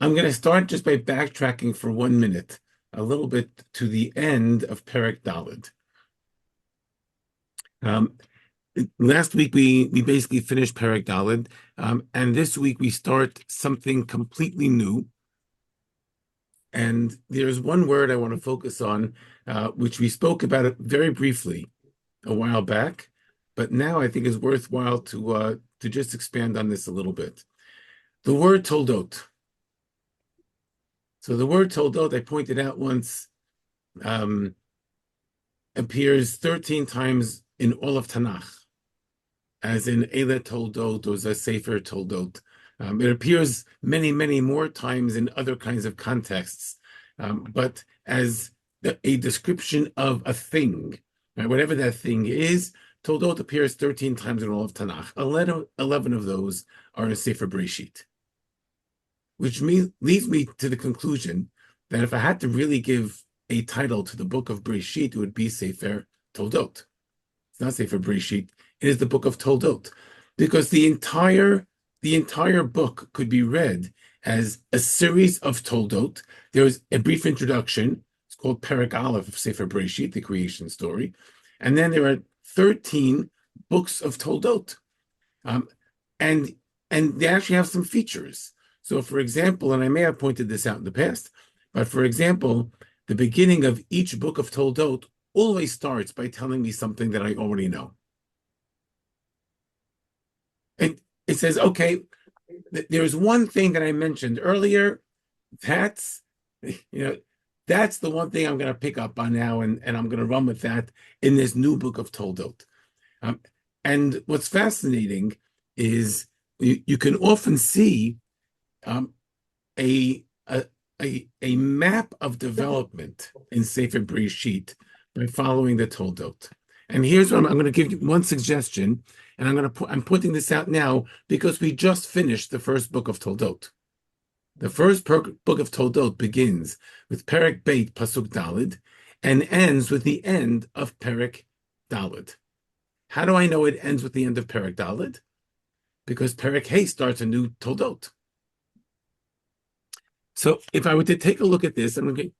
I'm going to start just by backtracking for 1 minute, a little bit to the end of Perek Daled. Um, Last week we basically finished Perek Daled, and this week we start something completely new. And there's one word I want to focus on, which we spoke about it very briefly a while back, but now I think is worthwhile to just expand on this a little bit. The word Toldot. So the word Toldot, I pointed out once, um, appears 13 times in all of Tanakh, as in Eile Toldot or Sefer Toldot. It appears many, many more times in other kinds of contexts, but as a description of a thing, right? Whatever that thing is, Toldot appears 13 times in all of Tanakh. 11 of those are in Sefer Breisheet, which leads me to the conclusion that if I had to really give a title to the book of Breisheet, it would be Sefer Toldot. It's not Sefer Breisheet. It is the book of Toldot, because the entire book could be read as a series of Toldot. There's a brief introduction. It's called Perek Aleph of Sefer Breisheet, the creation story, and then there are 13 books of Toldot, and they actually have some features. So, for example, and I may have pointed this out in the past, but for example, the beginning of each book of Toldot always starts by telling me something that I already know. And it says, okay, there's one thing that I mentioned earlier. That's, that's the one thing I'm going to pick up on now, and I'm going to run with that in this new book of Toldot. And what's fascinating is you can often see a map of development in Sefer Breisheet by following the Toldot. And here's what I'm going to give you one suggestion, and I'm pointing this out now because we just finished the first book of Toldot. The first book of Toldot begins with Perek Beit Pasuk Daled and ends with the end of Perek Daled. How do I know it ends with the end of Perek Daled? Because Perek Hey starts a new Toldot. So if I were to take a look at this, and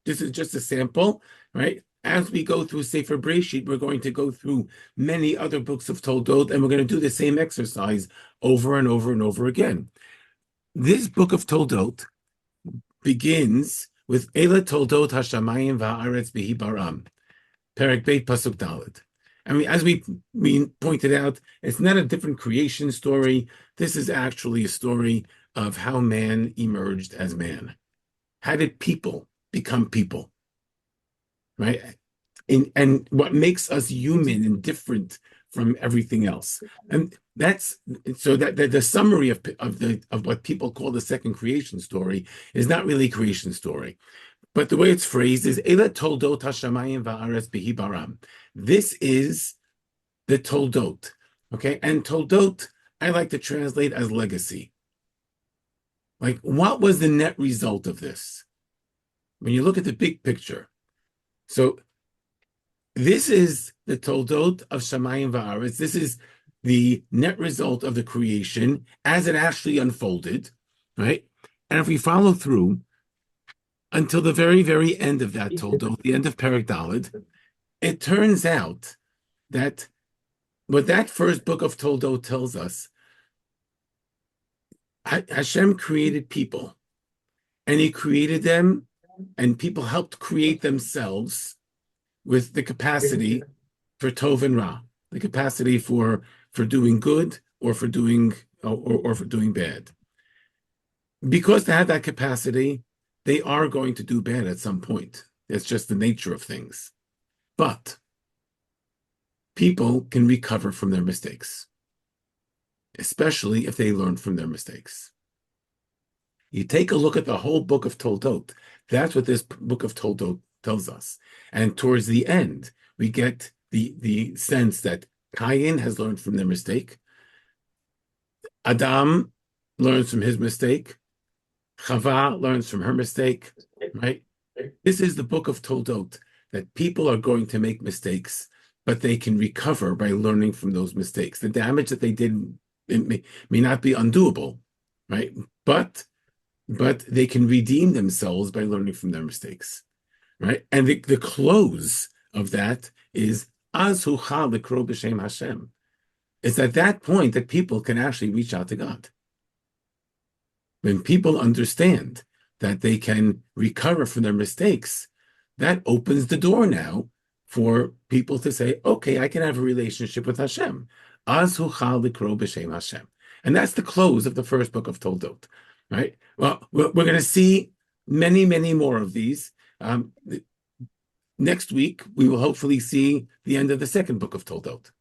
this is just a sample, right? As we go through Sefer Breisheet, we're going to go through many other books of Toldot, and we're going to do the same exercise over and over and over again. This book of Toldot begins with Eile Toldot Hashamayim Va'aretz B'hi Baram, Perek Beit Pasuk Daled. I mean, as we pointed out, it's not a different creation story. This is actually a story of how man emerged as man. How did people become people? Right? And what makes us human and different from everything else. And that's so that the summary of what people call the second creation story is not really a creation story. But the way it's phrased is Eile Toldot Hashamayim Va'aretz B'hi Baram. This is the Toldot. Okay? And Toldot, I like to translate as legacy. Like, what was the net result of this? When you look at the big picture. So this is the Toldot of Shamayim Va'aretz. This is the net result of the creation as it actually unfolded, right? And if we follow through until the very, very end of that Toldot, the end of Perek Daled, it turns out that what that first book of Toldot tells us, Hashem created people, and he created them, and people helped create themselves with the capacity for Tov and Ra, the capacity for doing good or for doing or for doing bad. Because they have that capacity, they are going to do bad at some point. It's just the nature of things. But people can recover from their mistakes, especially if they learn from their mistakes. You take a look at the whole book of Toldot. That's what this book of Toldot tells us. And towards the end, we get the sense that Cain has learned from their mistake. Adam learns from his mistake. Chava learns from her mistake, right? This is the book of Toldot, that people are going to make mistakes, but they can recover by learning from those mistakes. The damage that they did may not be undoable, right? But but they can redeem themselves by learning from their mistakes, right? And the close of that is Az Hucha Likro B'Shem Hashem. It's at that point that people can actually reach out to God. When people understand that they can recover from their mistakes, that opens the door now for people to say, okay, I can have a relationship with Hashem. Az Hucha Likro B'Shem Hashem. And that's the close of the first book of Toldot, right? Well, we're going to see many, many more of these. Next week, we will hopefully see the end of the second book of Toldot,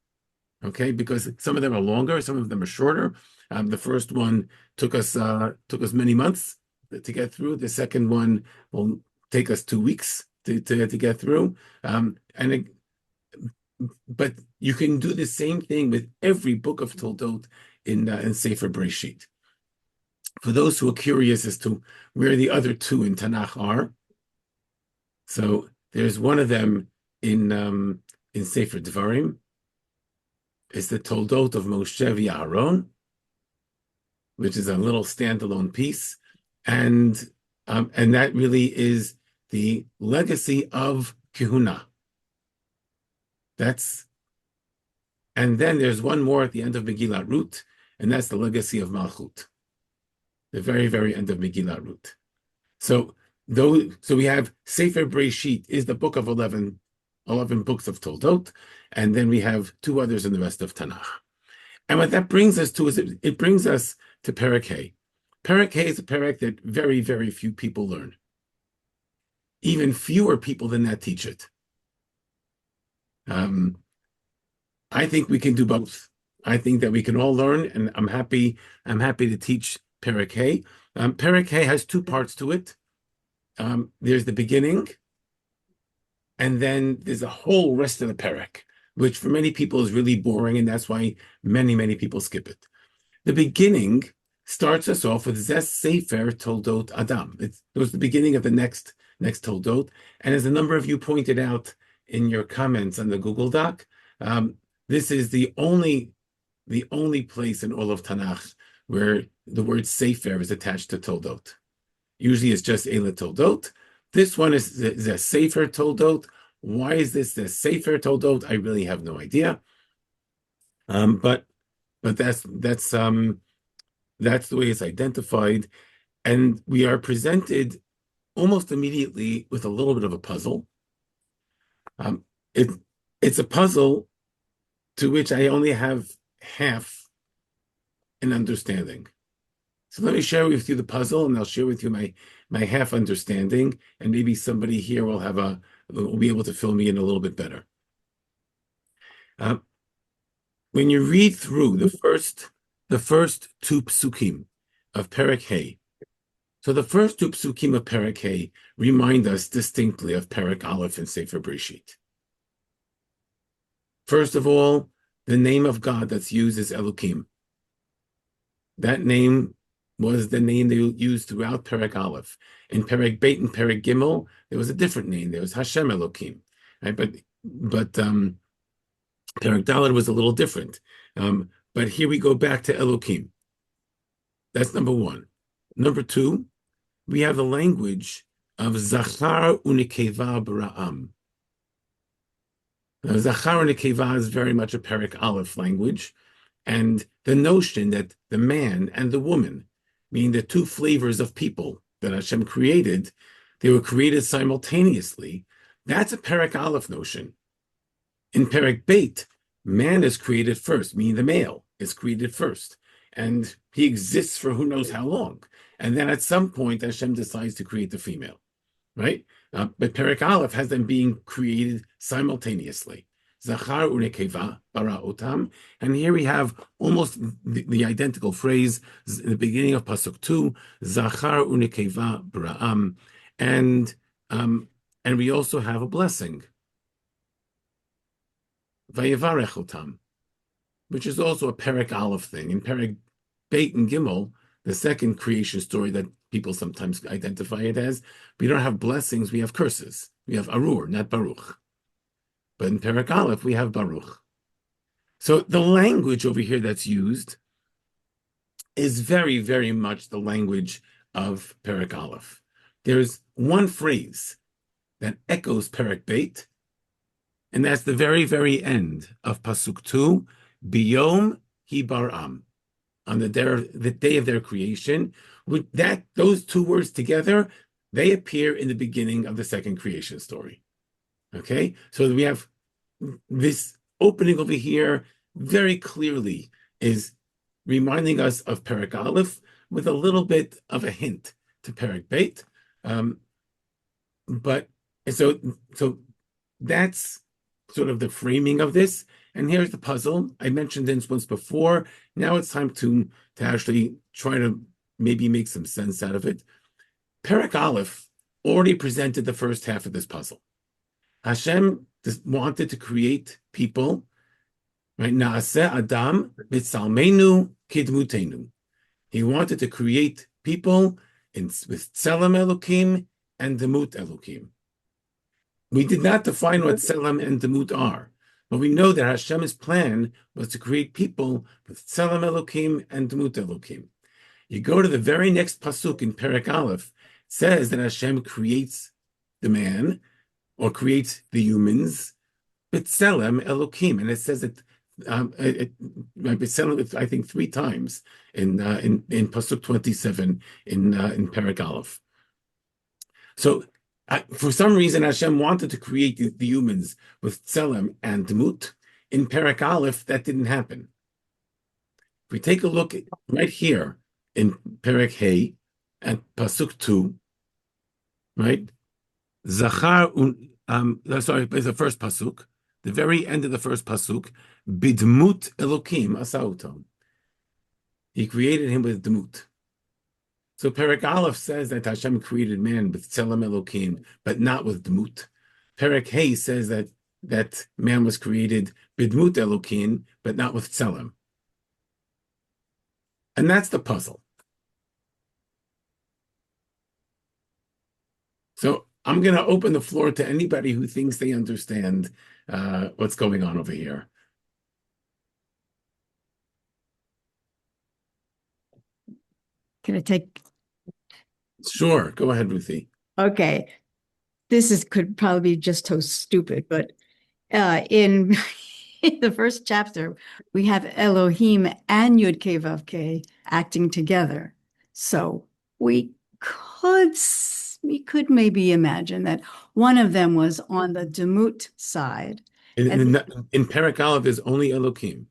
okay? Because some of them are longer, some of them are shorter. The first one took us many months to get through. The second one will take us 2 weeks to get through. But you can do the same thing with every book of Toldot in Sefer Breisheet. For those who are curious as to where the other two in Tanakh are, so there's one of them in Sefer Devarim. It's the Toldot of Moshe v'Aaron, which is a little standalone piece, and that really is the legacy of Kehuna. And then there's one more at the end of Megillat Rut, and that's the legacy of Malchut, the very, very end of Megillat Rut. So we have Sefer Breisheet is the book of 11 books of Toldot, and then we have 2 others in the rest of Tanakh. And what that brings us to is it brings us to Perek Hay. Perek Hay is a perek that very, very few people learn. Even fewer people than that teach it. I think we can do both. I think that we can all learn, and I'm happy to teach Perek Hay. Perek Hay has 2 parts to it. There's the beginning, and then there's a whole rest of the perek, which for many people is really boring, and that's why many, many people skip it. The beginning starts us off with Zes Sefer Toldot Adam. It was the beginning of the next Toldot, and as a number of you pointed out in your comments on the Google Doc, this is the only place in all of Tanakh where the word Sefer is attached to Toldot. Usually it's just Eila Toldot. This one is the Sefer Toldot. Why is this the Sefer Toldot? I really have no idea. But that's the way it's identified, and we are presented almost immediately with a little bit of a puzzle. It's a puzzle to which I only have half an understanding. So let me share with you the puzzle, and I'll share with you my half understanding, and maybe somebody here will be able to fill me in a little bit better. When you read through the first 2 psukim of Perek Hay, so the first 2 psukim of Perek Hay remind us distinctly of Perek Aleph in Sefer Breisheet. First of all, the name of God that's used is Elokim. That name was the name they used throughout Perek Aleph. In Perek Beit and Perek Gimel, there was a different name. There was Hashem Elokim, right? But Perek Dalet was a little different. But here we go back to Elokim. That's number 1. Number 2, we have the language of Zachar u'Nekeva B'Ra'am. Now, Zachar u'Nekeva is very much a Perek Aleph language, and the notion that the man and the woman, meaning the 2 flavors of people that Hashem created, they were created simultaneously. That's a Perek Aleph notion. In Perek Beit, man is created first, meaning the male is created first, and he exists for who knows how long. And then at some point, Hashem decides to create the female, right? But Perek Aleph has them being created simultaneously. Zachar u'Nekeva bara otam. And here we have almost the identical phrase in the beginning of Pasuk 2, Zachar u'Nekeva bara'am. And we also have a blessing, Vayevarech otam, which is also a Perek Aleph thing. In Perek Beit and Gimel, the second creation story that people sometimes identify it as, we don't have blessings, we have curses. We have Arur, not Baruch. But in Perek Aleph, we have Baruch. So the language over here that's used is very, very much the language of Perek Aleph. There's one phrase that echoes Perek Beit, and that's the very, very end of Pasuk 2, Biyom Hibaram, on the day of their creation. With that, those two words together, they appear in the beginning of the second creation story. Okay, so we have this opening over here very clearly is reminding us of Perek Aleph with a little bit of a hint to Perek Beit. But so that's sort of the framing of this. And here's the puzzle. I mentioned this once before. Now it's time to actually try to maybe make some sense out of it. Perek Aleph already presented the first half of this puzzle. Hashem wanted to create people, right? Naaseh Adam b'tzalmenu kidmutenu. He wanted to create people with Tselem Elokim and Demut Elokim. We did not define what Tselem and Demut are, but we know that Hashem's plan was to create people with Tselem Elokim and Demut Elokim. You go to the very next pasuk in Perek Aleph, it says that Hashem creates the man, or creates the humans, B'Tselem Elokim, and it says it, B'Tselem, I think 3 times in pasuk 27 in Perek Aleph. So, for some reason, Hashem wanted to create the humans with Tselem and Demut. In Perek Aleph, that didn't happen. If we take a look right here in Perek Hey at pasuk 2, right? Zachar, sorry, it's the first pasuk, the very end of the first pasuk, Bidmut Elokim Asautam. He created him with Demut. So Perek Aleph says that Hashem created man with Tselem Elokim, but not with Demut. Perek Hey says that man was created Bidmut Elokim, but not with Tselem. And that's the puzzle. So I'm going to open the floor to anybody who thinks they understand what's going on over here. Can I take? Sure. Go ahead, Ruthie. Okay. Could probably be just so stupid, but in the first chapter, we have Elohim and Yud Kei Vav Kei acting together. So we could maybe imagine that one of them was on the Demut side. In Perek Aleph, there's only Elokim.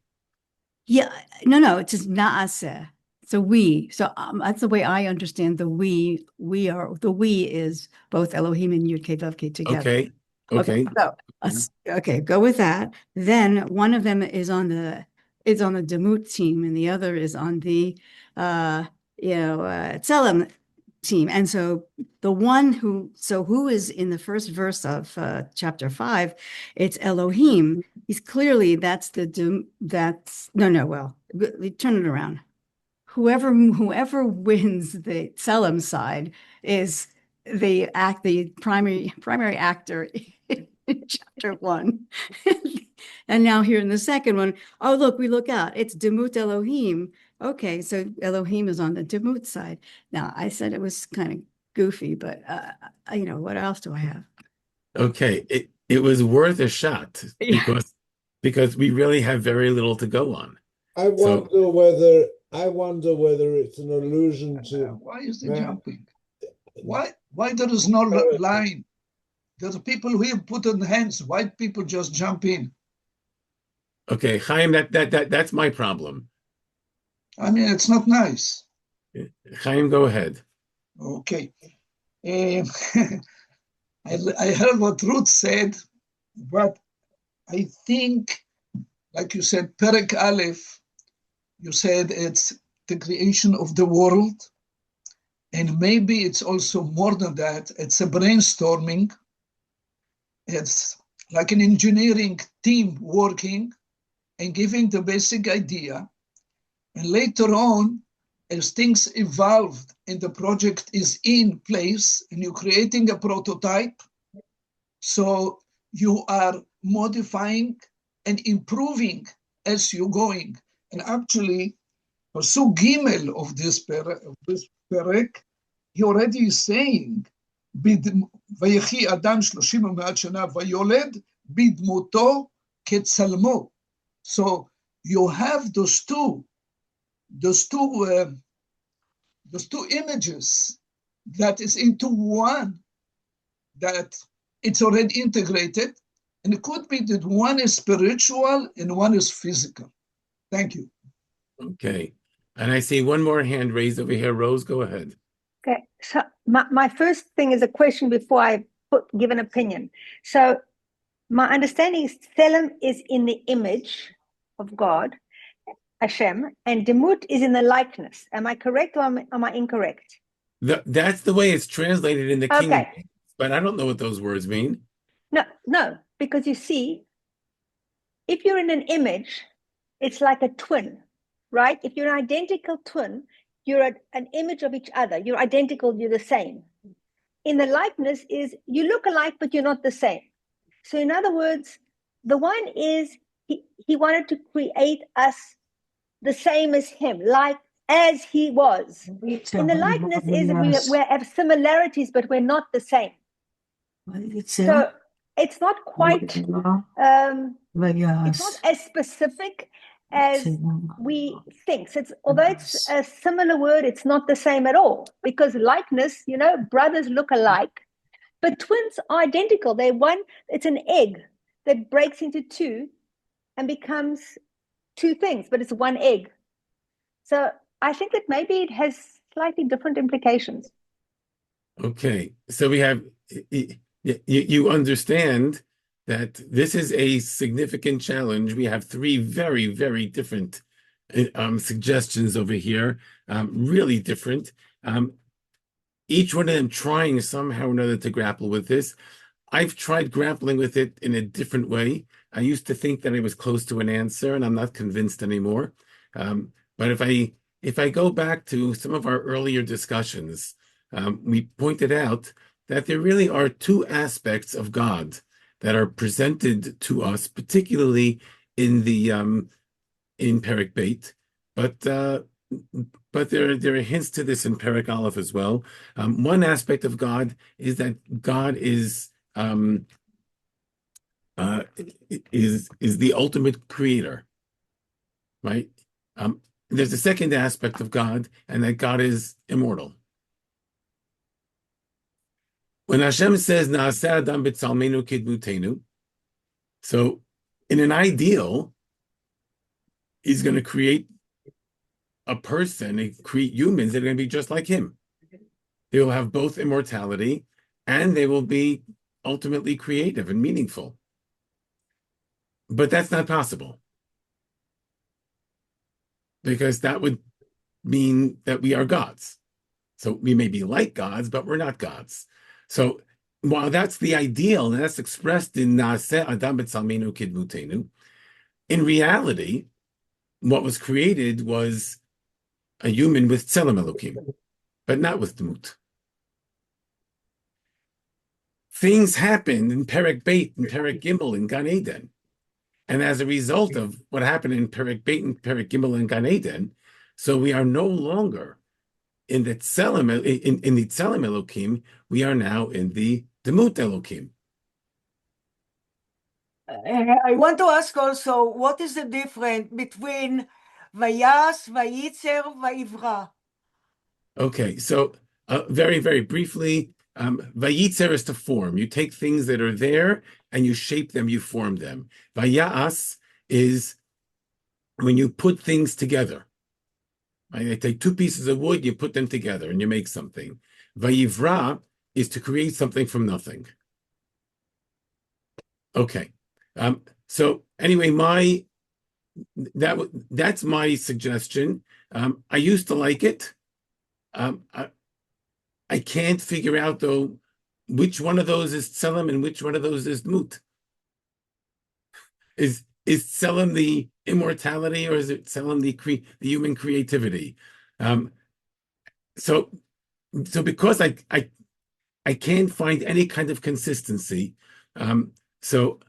Yeah, no, it's just Naaseh. So we. So that's the way I understand the we. The we is both Elohim and Yud Kei Vav Kei together. Okay. Okay, go with that. Then one of them is on the Demut team, and the other is on the Tselem team. And so the one who is in the first verse of chapter 5, it's Elohim. He's clearly we turn it around. Whoever wins the Tselem side is the primary actor in chapter 1. And now here in the second one, oh, look, we look out. It's Demut Elohim. Okay, so Elohim is on the Demut side. Now, I said it was kind of goofy, but what else do I have? Okay, it was worth a shot because we really have very little to go on. I wonder whether it's an allusion to why is it jumping? Why there is no line? There's people who have put on hands. Why people just jump in? Okay, Chaim, that's my problem. I mean, it's not nice. Chaim, go ahead. Okay. I heard what Ruth said, but I think, like you said, Perek Aleph, you said it's the creation of the world, and maybe it's also more than that. It's a brainstorming. It's like an engineering team working and giving the basic idea. And later on, as things evolved and the project is in place and you're creating a prototype, so you are modifying and improving as you're going. And actually, Pasuk Gimel of this perek he already is saying, ויחי אדם 30 ומעט שנה ויולד בדמותו כצלמו. So you have those two images that is into one, that it's already integrated, and it could be that one is spiritual and one is physical. Thank you. Okay. And I see one more hand raised over here. Rose, go ahead. Okay, so my first thing is a question before I give an opinion. So my understanding is Tselem is in the image of God, Hashem, and Demut is in the likeness. Am I correct or am I incorrect? That's the way it's translated in the King Okay. James, but I don't know what those words mean. No, because you see, if you're in an image, it's like a twin, right? If you're an identical twin, you're an image of each other. You're identical, you're the same. In the likeness is you look alike, but you're not the same. So in other words, the one is he wanted to create us the same as him, like as he was. In the likeness is we have similarities, but we're not the same. So it's not quite, it's not as specific as we think. So although it's a similar word, it's not the same at all, because likeness, brothers look alike, but twins are identical. They're one, it's an egg that breaks into two and becomes two things, but it's one egg. So I think that maybe it has slightly different implications. Okay. So we have, you understand that this is a significant challenge. We have three very, very different suggestions over here, really different. Each one of them trying somehow or another to grapple with this. I've tried grappling with it in a different way. I used to think that I was close to an answer, and I'm not convinced anymore. But if I go back to some of our earlier discussions, we pointed out that there really are two aspects of God that are presented to us, particularly in the in Perek Beit, but there are hints to this in Perek Aleph as well. One aspect of God is that God is the ultimate creator, right? There's a second aspect of God, and that God is immortal. When Hashem says, "Na'aseh Adam b'tzalmenu kidmutenu," so in an ideal, He's going to create a person, create humans that are going to be just like Him. They will have both immortality, and they will be ultimately creative and meaningful. But that's not possible, because that would mean that we are gods. So we may be like gods, but we're not gods. So while that's the ideal, and that's expressed in Na'aseh Adam b'tzalmenu kidmutenu, in reality, what was created was a human with tzelem Elokim, but not with Demut. Things happened in Perek Beit and Perek Gimel in Gan Eden. And as a result of what happened in Perek Beit and Perek Gimel in Gan Eden, so we are no longer in the Tzelem, in the Tzelem Elokim, we are now in the Demut Elokim. I want to ask also, what is the difference between Vayas, Vayitzer, Vayivra? Okay, so very, very briefly, Vayitzer is to form. You take things that are there and you shape them, you form them. Vayas is when you put things together. Right? You take two pieces of wood, you put them together, and you make something. Vayivra is to create something from nothing. Okay. So anyway, that's my suggestion. I used to like it. I can't figure out though which one of those is Tselem and which one of those is Mut. Is Tselem the immortality, or is it Tselem the human creativity? So because I can't find any kind of consistency, so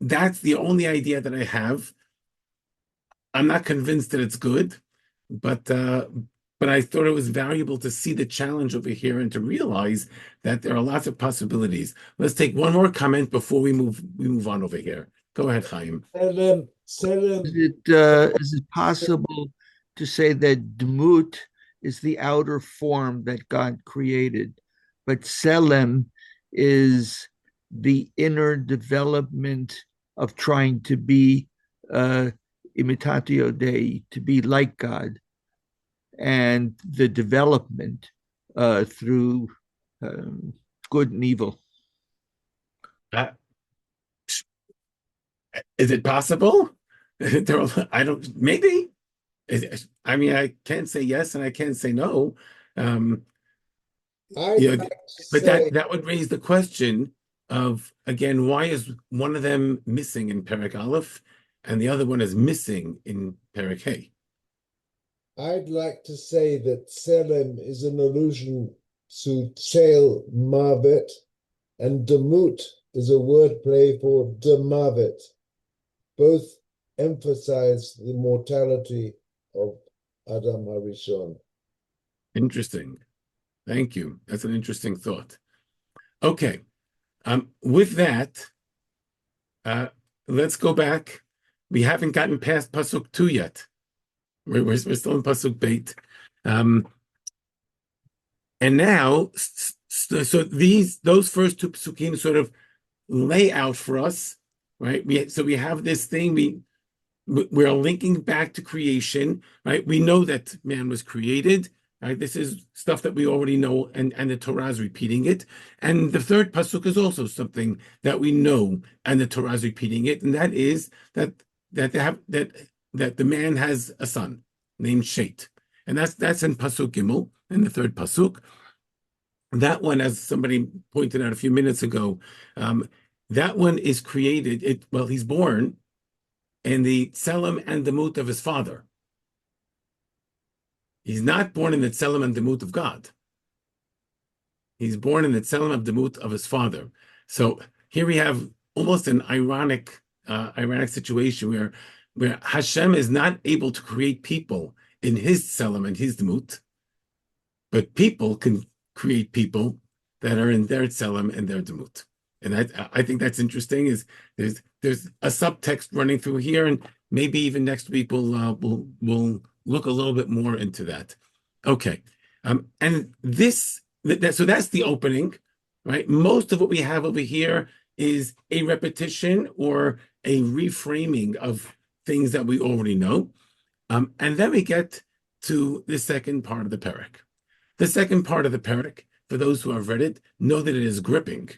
that's the only idea that I have. I'm not convinced that it's good, but but I thought it was valuable to see the challenge over here and to realize that there are lots of possibilities. Let's take one more comment before we move on over here. Go ahead, Chaim. Is it possible to say that Dmut is the outer form that God created, but Selem is the inner development of trying to be imitatio Dei, to be like God, and the development through good and evil? Is it possible? I don't, maybe. I mean, I can't say yes and I can't say no. I'd like to But say, that would raise the question of, again, why is one of them missing in Perek Aleph and the other one is missing in Perek Hey? I'd like to say that Selem is an allusion to Tzel Mavet, and Demut is a wordplay for Demavet. Both emphasize the mortality of Adam HaRishon. Interesting. Thank you. That's an interesting thought. Okay. With that, let's go back. We haven't gotten past Pasuk 2 yet. We're still in Pasuk Beit. And now, so those first two Pasukim sort of lay out for us, right? We have this thing, we're linking back to creation, right? We know that man was created, right? This is stuff that we already know, and the Torah is repeating it. And the third pasuk is also something that we know, and the Torah is repeating it, and that is that the man has a son named Shet, and that's in pasuk Gimel, in the third pasuk. That one, as somebody pointed out a few minutes ago, that one is created. He's born in the Tselem and Demut of his father. He's not born in the Tselem and Demut of God. He's born in the Tselem and Demut of his father. So here we have almost an ironic situation where Hashem is not able to create people in his Tselem and his Demut, but people can create people that are in their Tselem and their Demut. And I think that's interesting. Is there's a subtext running through here, and maybe even next week we'll look a little bit more into that. Okay, and so that's the opening, right? Most of what we have over here is a repetition or a reframing of things that we already know, and then we get to the second part of the perek. The second part of the perek, for those who have read it, know that it is gripping.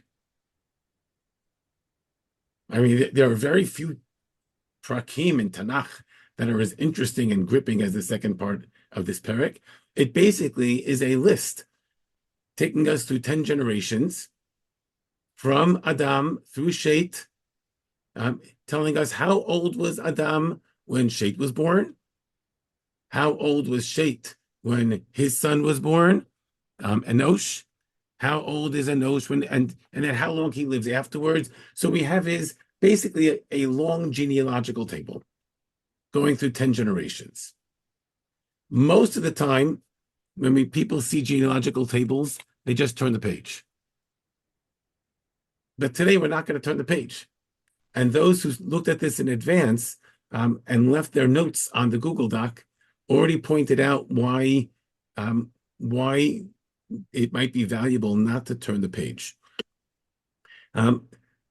I mean, there are very few prakim in Tanakh that are as interesting and gripping as the second part of this perek. It basically is a list taking us through 10 generations from Adam through Shet, telling us how old was Adam when Shet was born, how old was Shet when his son was born, Enosh, how old is Enosh and then how long he lives afterwards. So we have basically a long genealogical table going through 10 generations. Most of the time, when people see genealogical tables, they just turn the page. But today, we're not going to turn the page. And those who looked at this in advance and left their notes on the Google Doc already pointed out why it might be valuable not to turn the page.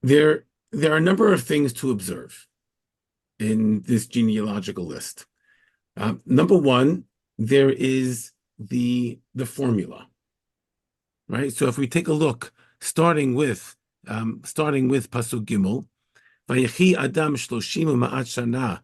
There are a number of things to observe in this genealogical list. Number one, there is the formula, right? So if we take a look, starting with Pasuk Gimel, Vayechi Adam shloshim u'ma'at shana,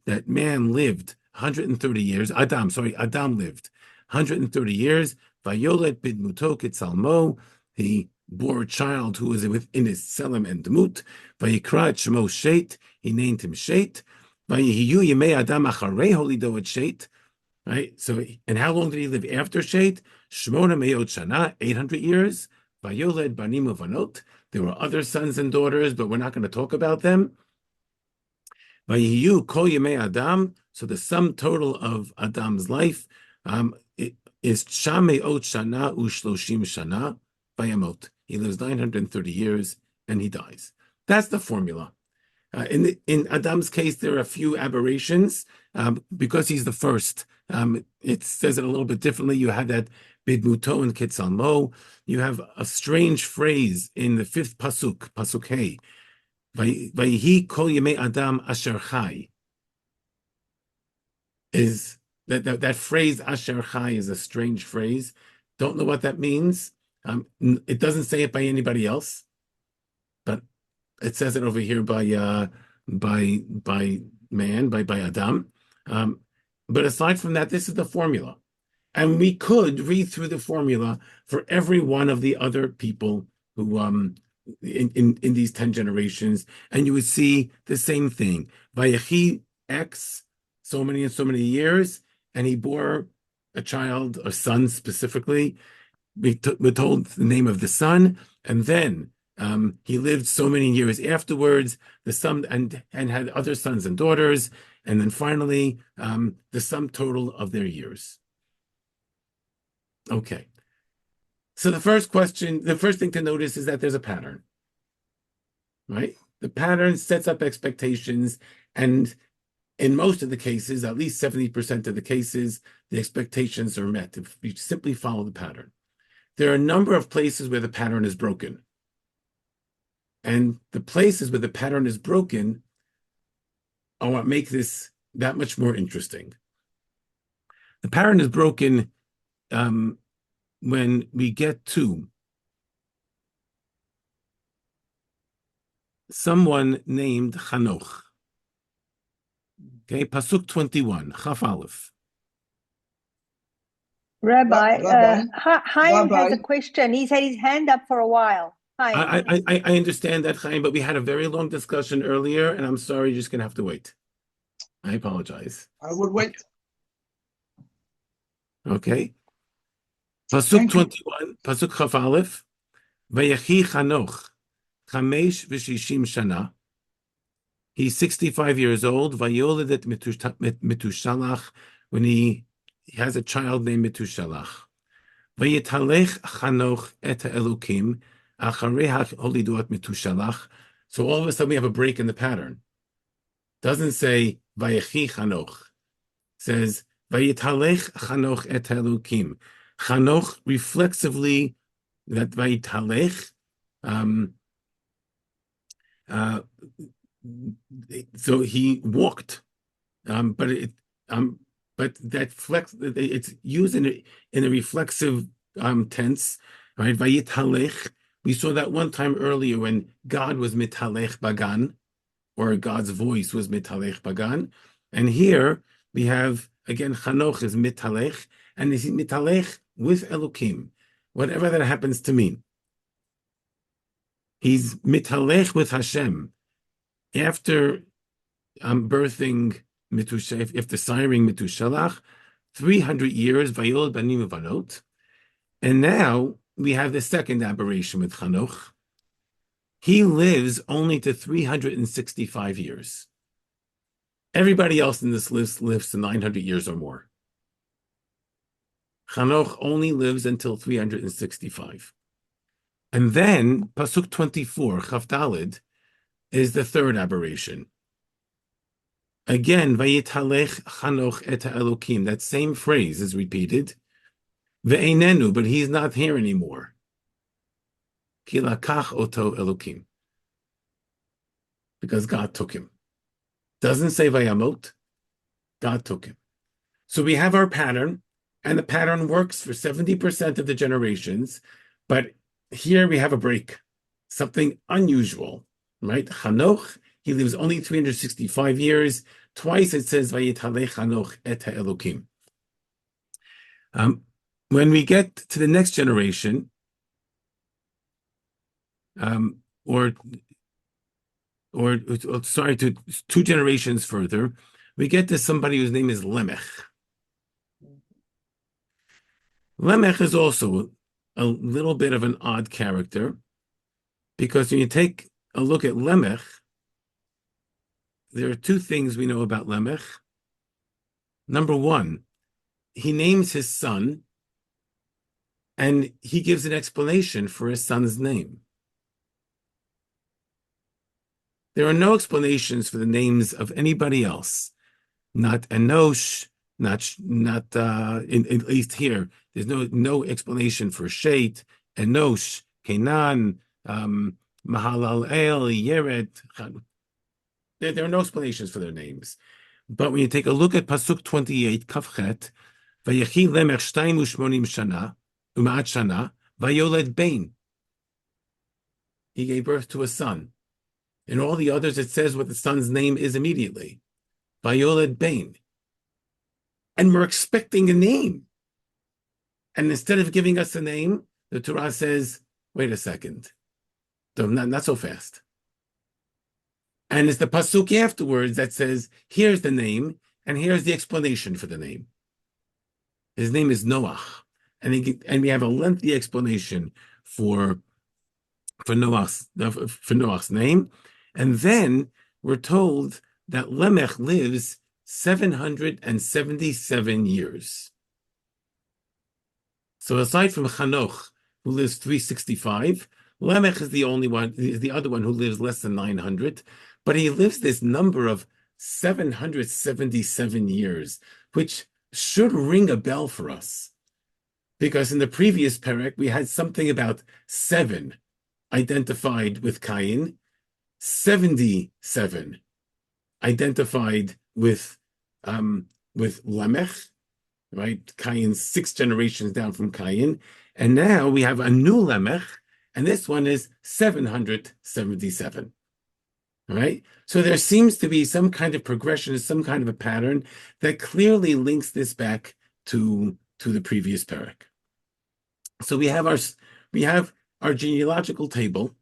that man lived 130 years. Adam lived 130 years. Vayoled bidmuto kitzalmo, he bore a child who was within his Tselem and Demut. Vayikra et shemo Shet, he named him Shet. Vayehiyu yemei Adam acharei holido et Shet. Right. So, and how long did he live after Shet? Shmona me'ot shana, 800 years. Vayoled banim uvanot. There were other sons and daughters, but we're not going to talk about them. Vayehiyu kol yemei Adam. So the sum total of Adam's life, It is Shame Ot Shana Ushloshim Shana Vayamot. He lives 930 years and he dies. That's the formula. In Adam's case, there are a few aberrations because he's the first. It says it a little bit differently. You have that Bidmuto and Ketzalmo. You have a strange phrase in the fifth pasuk, pasuk Hey. Vayihi kol yemei Adam asher chai. Is that phrase asher chai is a strange phrase. Don't know what that means. It doesn't say it by anybody else, but it says it over here by man, by Adam. But aside from that, this is the formula. And we could read through the formula for every one of the other people who in these 10 generations, and you would see the same thing. Vayechi X, so many and so many years, and he bore a child, a son specifically. We're told the name of the son, and then he lived so many years afterwards, the son and had other sons and daughters, and then finally the sum total of their years. Okay. So the first thing to notice is that there's a pattern, right? The pattern sets up expectations, and in most of the cases, at least 70% of the cases, the expectations are met if you simply follow the pattern. There are a number of places where the pattern is broken. And the places where the pattern is broken are what make this that much more interesting. The pattern is broken when we get to someone named Chanoch. Okay, Pasuk 21, Chaf Aleph. Rabbi, Chaim Rabbi. has a question. He's had his hand up for a while. Chaim. I understand that, Chaim, but we had a very long discussion earlier, and I'm sorry, you're just going to have to wait. I apologize. I will wait. Okay. Pasuk 21, Pasuk Chaf Aleph, Vayechi Chanoch, Chamesh v'shishim shana. He's 65 years old. Vayoled et Metushalach, when he has a child named Metushalach. Vayitalech Chanoch et Elokim, acharei holidu et Metushalach. So all of a sudden we have a break in the pattern. Doesn't say Vayechi Chanoch. Says Vayitalech Chanoch et Elokim. Chanoch reflexively, that Vayitalech, so he walked, but that flex, it's used in a reflexive tense, right? Vayitalech. We saw that one time earlier when God was mitalech bagan, or God's voice was mitalech bagan, and here we have again Chanoch is mitalech, and is mitalech with Elokim, whatever that happens to mean. He's mitalech with Hashem. After birthing Metushalach, after siring Metushalach, 300 years, Vayoled Banim Uvanot, and now we have the second aberration with Chanoch. He lives only to 365 years. Everybody else in this list lives to 900 years or more. Chanoch only lives until 365. And then, Pasuk 24, Chaf Daled, is the third aberration. Again, Vayitalech Chanoch et Elokim. That same phrase is repeated. Ve'einenu, but he's not here anymore. Ki lakach oto Elokim. Because God took him. Doesn't say Vayamot. God took him. So we have our pattern, and the pattern works for 70% of the generations, but here we have a break. Something unusual. Right? Chanoch, he lives only 365 years. Twice it says, Vayitalech Chanoch et Elokim. When we get to the next generation, to two generations further, we get to somebody whose name is Lemech. Lemech is also a little bit of an odd character, because when you take a look at Lemech, there are two things we know about Lemech. Number one, he names his son, and he gives an explanation for his son's name. There are no explanations for the names of anybody else. Not Enosh, not at least here. There's no explanation for Shet, Enosh, Kenan, Mahalal El, Yeret. There are no explanations for their names. But when you take a look at Pasuk 28, Kafchet, Vayechi lemech 82 shana, u'ma'at shana, vayoled bein. He gave birth to a son. In all the others, it says what the son's name is immediately. Vayoled bein. And we're expecting a name. And instead of giving us a name, the Torah says, wait a second. Not so fast. And it's the pasuk afterwards that says, here's the name, and here's the explanation for the name. His name is Noach. And we have a lengthy explanation for Noach's name. And then we're told that Lemech lives 777 years. So aside from Chanoch, who lives 365, Lemech is the other one who lives less than 900, but he lives this number of 777 years, which should ring a bell for us. Because in the previous perek, we had something about 7 identified with Cain, 77 identified with Lemech, right? Cain's 6 generations down from Cain. And now we have a new Lemech, and this one is 777. Right? So there seems to be some kind of progression, some kind of a pattern that clearly links this back to the previous parak. So we have our genealogical table.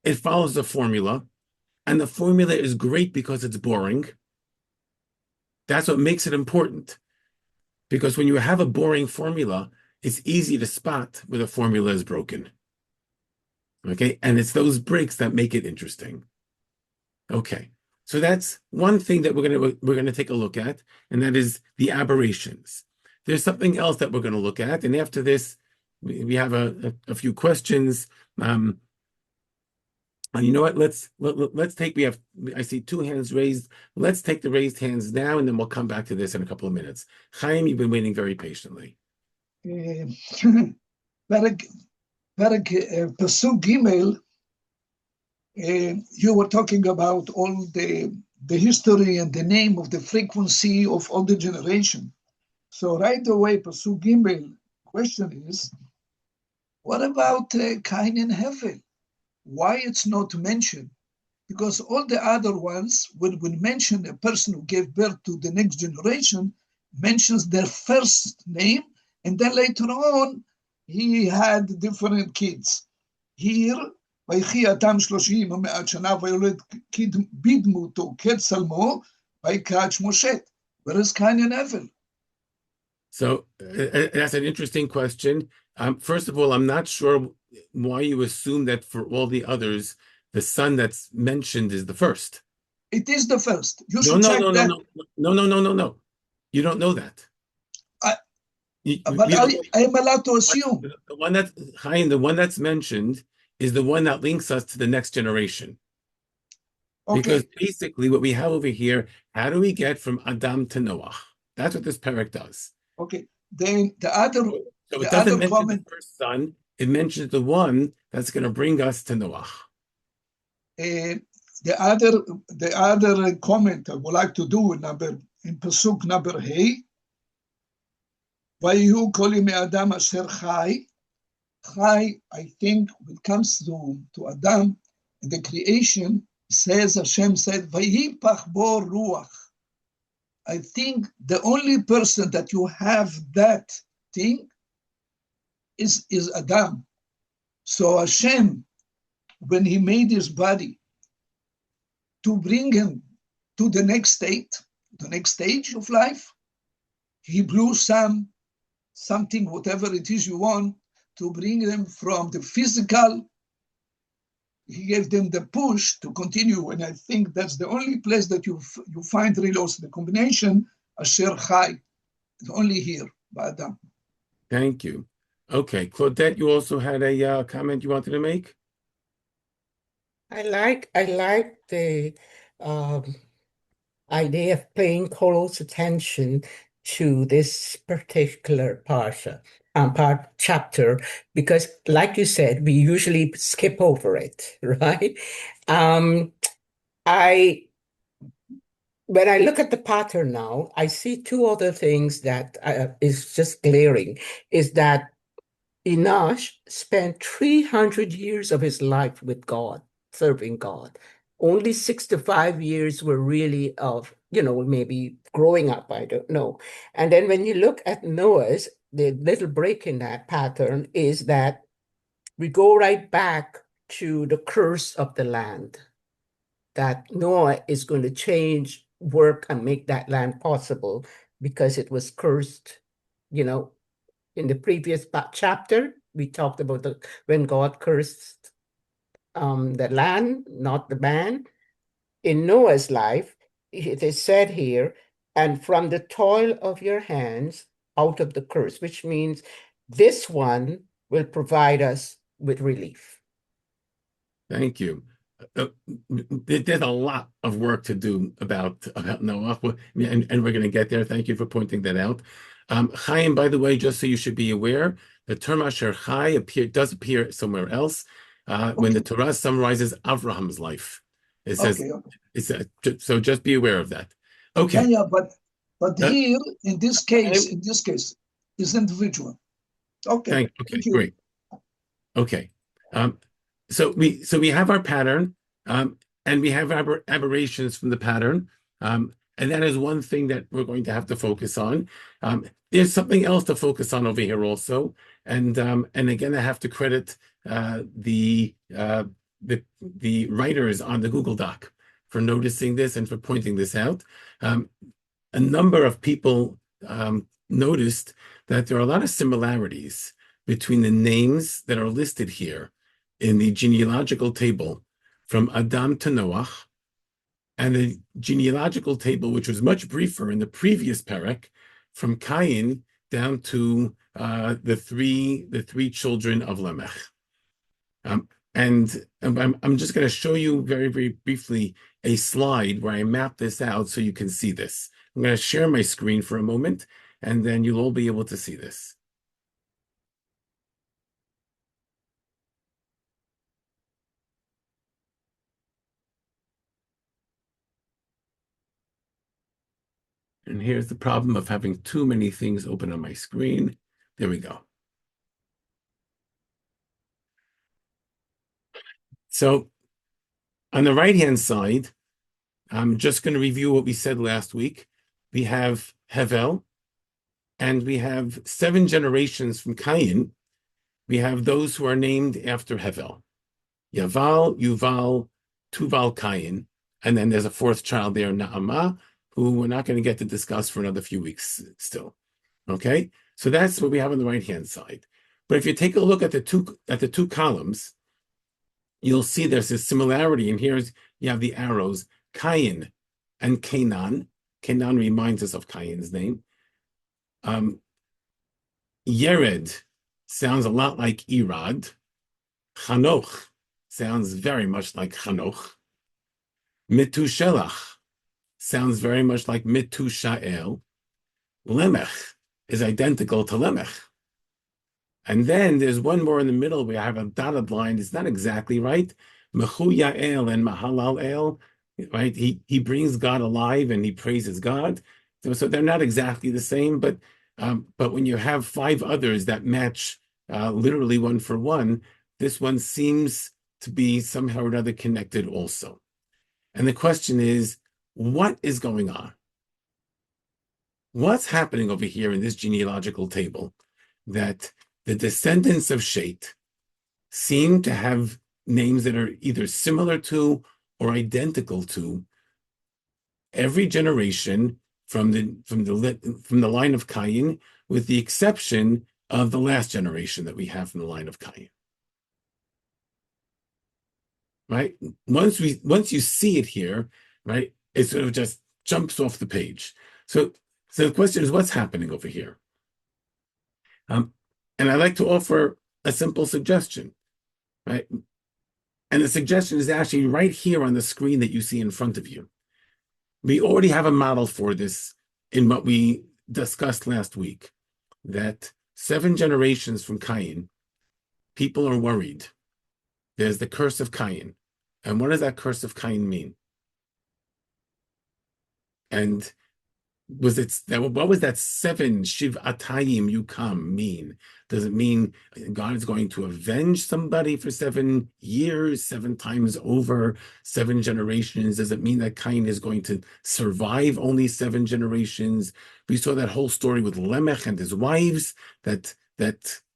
It follows a formula, and the formula is great because it's boring. That's what makes it important. Because when you have a boring formula, it's easy to spot where the formula is broken. Okay? And it's those breaks that make it interesting. Okay, so that's one thing that we're gonna take a look at, and that is the aberrations. There's something else that we're going to look at, and after this, we have a few questions. And you know what? Let's take. I see 2 hands raised. Let's take the raised hands now, and then we'll come back to this in a couple of minutes. Chaim, you've been waiting very patiently. Pasuk Gimel. You were talking about all the history and the name of the frequency of all the generation. So right away, Pasuk Gimel, question is, what about Cain and Hevel? Why it's not mentioned? Because all the other ones, when mention a person who gave birth to the next generation, mentions their first name, and then later on, he had different kids. Here, ויחי אדם 30 ומעט שנה ויולד בדמותו כצלמו ויקרא את שמו שת. Where is Cain and Hevel? So that's an interesting question. First of all, I'm not sure why you assume that for all the others, the son that's mentioned is the first. It is the first. You should check that. No. You don't know that. But I am allowed to assume. The one that's mentioned is the one that links us to the next generation. Okay. Because basically what we have over here, how do we get from Adam to Noach? That's what this parak does. Okay. Then the other So it doesn't mention the first son, it mentions the one that's going to bring us to Noach. The other comment I would like to do in Pasuk number Hey, Vayihu kol yemei Adam asher chai. Chai, I think, when it comes to Adam and the creation, says Hashem said, Vayipach bo ruach. I think the only person that you have that thing is Adam. So Hashem, when he made his body to bring him to the next state, the next stage of life, he blew something, whatever it is you want, to bring them from the physical. He gave them the push to continue, and I think that's the only place that you find really also the combination Asher Chai, only here. Ba'adam. Thank you. Okay, Claudette, you also had a comment you wanted to make? I like the um, idea of paying close attention to this particular chapter, because, like you said, we usually skip over it, right? Um, I When I look at the pattern now, I see two other things that is just glaring. Is that Enosh spent 300 years of his life with God, serving God. Only 65 years were really of, maybe growing up, I don't know. And then when you look at Noah's, the little break in that pattern is that we go right back to the curse of the land, that Noah is going to change, work, and make that land possible because it was cursed, you know, in the previous chapter, we talked about when God cursed the land, not the man. In Noah's life, it is said here, and from the toil of your hands, out of the curse, which means this one will provide us with relief. Thank you. There's a lot of work to do about Noah, and we're going to get there. Thank you for pointing that out. Chaim, by the way, just so you should be aware, the term Asher Chai does appear somewhere else when the Torah summarizes Abraham's life. It says, so just be aware of that. Okay. Yeah, but here in this case, is individual. Okay. Thank you. Great. Okay. So we have our pattern, and we have aberrations from the pattern, and that is one thing that we're going to have to focus on. There's something else to focus on over here also, and again I have to credit the writers on the Google Doc for noticing this and for pointing this out. A number of people noticed that there are a lot of similarities between the names that are listed here in the genealogical table from Adam to Noach, and the genealogical table, which was much briefer in the previous parak, from Cain down to the three children of Lamech. And I'm just going to show you very, very briefly a slide where I map this out so you can see this. I'm going to share my screen for a moment, and then you'll all be able to see this. And here's the problem of having too many things open on my screen. There we go. So on the right-hand side, I'm just going to review what we said last week. We have Hevel, and we have 7 generations from Cain. We have those who are named after Hevel. Yaval, Yuval, Tuval, Cain. And then there's a 4th child there, Naamah, who we're not going to get to discuss for another few weeks still. Okay? So that's what we have on the right-hand side. But if you take a look at the two columns, you'll see there's a similarity. And here's, you have the arrows, Cain and Canaan. Canaan reminds us of Cain's name. Yered sounds a lot like Irad. Chanoch sounds very much like Chanoch. Metushelach sounds very much like Metushael. Lemech is identical to Lemech. And then there's one more in the middle. We have a dotted line. It's not exactly right. Mechu Yael and Mahalal El, right? He brings God alive and he praises God. So they're not exactly the same, but when you have 5 others that match literally one for one, this one seems to be somehow or another connected also. And the question is, what is going on? What's happening over here in this genealogical table that the descendants of Shet seem to have names that are either similar to or identical to every generation from the line of Cain, with the exception of the last generation that we have from the line of Cain. Right? Once you see it here, right, it sort of just jumps off the page. So the question is, what's happening over here? And I like to offer a simple suggestion, right? And the suggestion is actually right here on the screen that you see in front of you. We already have a model for this in what we discussed last week, that 7 generations from Cain, people are worried. There's the curse of Cain. And what does that curse of Cain mean? And what was that 7 Shivatayim Yukam mean? Does it mean God is going to avenge somebody for 7 years, 7 times over, 7 generations? Does it mean that Cain is going to survive only 7 generations? We saw that whole story with Lemech and his wives, that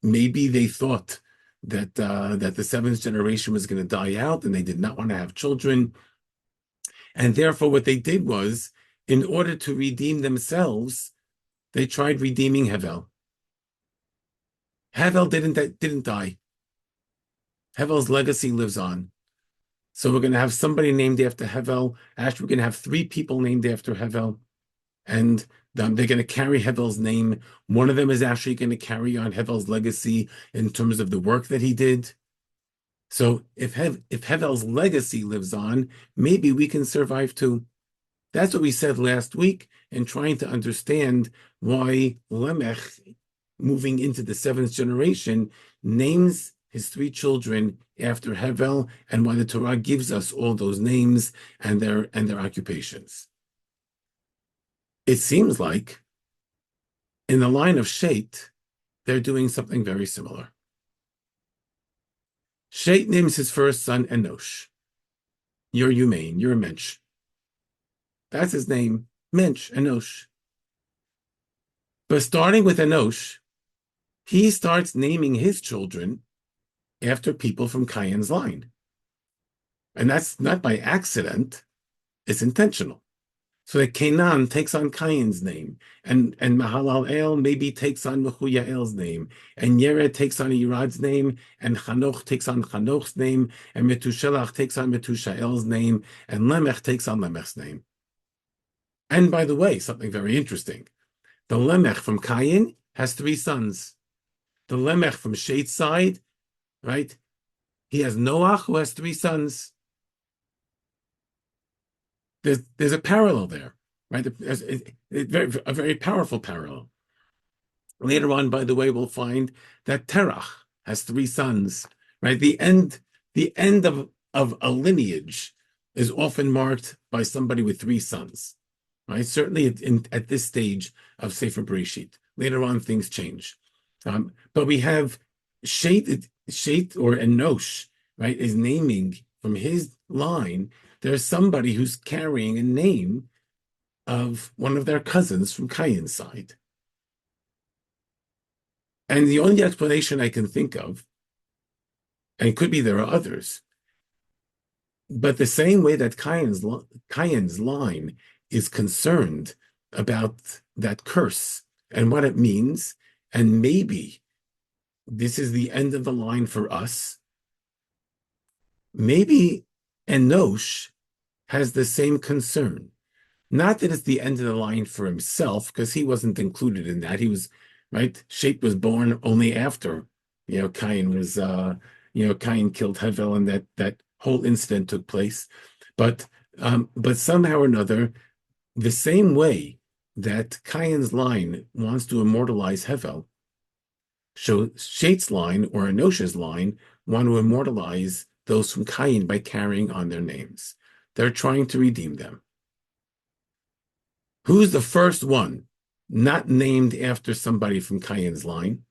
maybe they thought that that the 7th generation was going to die out and they did not want to have children. And therefore what they did was, in order to redeem themselves, they tried redeeming Hevel. Hevel didn't die. Hevel's legacy lives on. So we're going to have somebody named after Hevel. Actually, we're going to have 3 people named after Hevel. And they're going to carry Hevel's name. One of them is actually going to carry on Hevel's legacy in terms of the work that he did. So if Hevel's legacy lives on, maybe we can survive too. That's what we said last week in trying to understand why Lemech, moving into the 7th generation, names his 3 children after Hevel, and why the Torah gives us all those names and their occupations. It seems like in the line of Shet, they're doing something very similar. Shet names his first son Enosh. You're humane, you're a mensch. That's his name, Mensch, Enosh. But starting with Enosh, he starts naming his children after people from Cain's line. And that's not by accident, it's intentional. So that Canaan takes on Cain's name, and Mahalalel maybe takes on Mehuyael's name, and Yered takes on Yerad's name, and Chanoch takes on Chanoch's name, and Metushelach takes on Metushael's name, and Lemech takes on Lemech's name. And by the way, something very interesting. The Lemech from Cain has 3 sons. The Lemech from Shet's side, right? He has Noach, who has 3 sons. There's a parallel there, right? There's a very powerful parallel. Later on, by the way, we'll find that Terach has 3 sons, right? The end of a lineage is often marked by somebody with 3 sons. Right, certainly at this stage of Sefer Breisheet. Later on, things change, but we have Shet or Enosh, right, is naming from his line. There's somebody who's carrying a name of one of their cousins from Cain's side, and the only explanation I can think of, and it could be there are others, but the same way that Cain's line is concerned about that curse and what it means, and maybe this is the end of the line for us. Maybe Enosh has the same concern. Not that it's the end of the line for himself, because he wasn't included in that. He was, right? Shet was born only after, Cain was, Cain killed Hevel, and that whole incident took place. But somehow or another, the same way that Cain's line wants to immortalize Hevel, so Shet's line or Enosh's line want to immortalize those from Cain by carrying on their names. They're trying to redeem them. Who's the first one not named after somebody from Cain's line?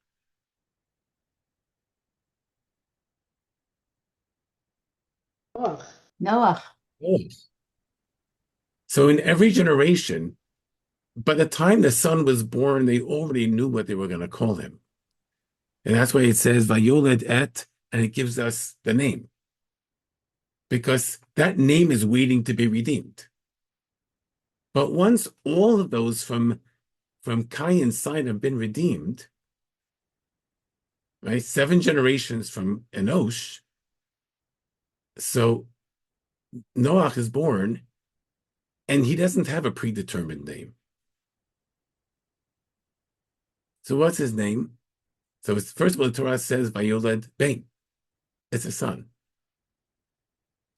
Noach. So in every generation, by the time the son was born, they already knew what they were going to call him. And that's why it says Vayoled et, and it gives us the name. Because that name is waiting to be redeemed. But once all of those from Cain's side have been redeemed, right? 7 generations from Enosh, so Noach is born, and he doesn't have a predetermined name. So what's his name? So it's, first of all, the Torah says, Vayoled Beit. It's a son.